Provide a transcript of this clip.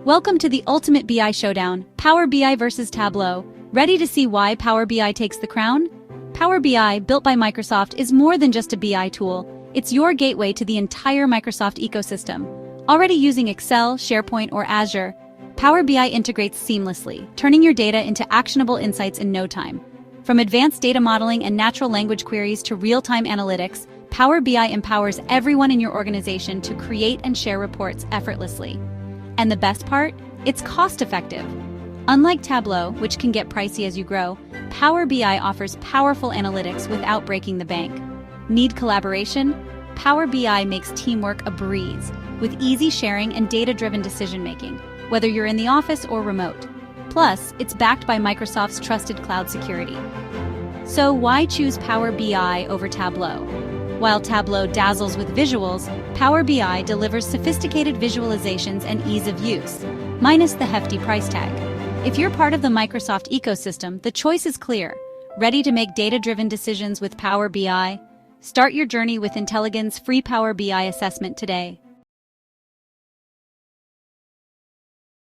Welcome to the ultimate BI showdown, Power BI versus Tableau. Ready to see why Power BI takes the crown? Power BI, built by Microsoft, is more than just a BI tool. It's your gateway to the entire Microsoft ecosystem. Already using Excel, SharePoint, or Azure, Power BI integrates seamlessly, turning your data into actionable insights in no time. From advanced data modeling and natural language queries to real-time analytics, Power BI empowers everyone in your organization to create and share reports effortlessly. And the best part? It's cost-effective. Unlike Tableau, which can get pricey as you grow, Power BI offers powerful analytics without breaking the bank. Need collaboration? Power BI makes teamwork a breeze, with easy sharing and data-driven decision-making, whether you're in the office or remote. Plus, it's backed by Microsoft's trusted cloud security. So why choose Power BI over Tableau? While Tableau dazzles with visuals, Power BI delivers sophisticated visualizations and ease of use, minus the hefty price tag. If you're part of the Microsoft ecosystem, the choice is clear. Ready to make data-driven decisions with Power BI? Start your journey with Intelegain's free Power BI assessment today.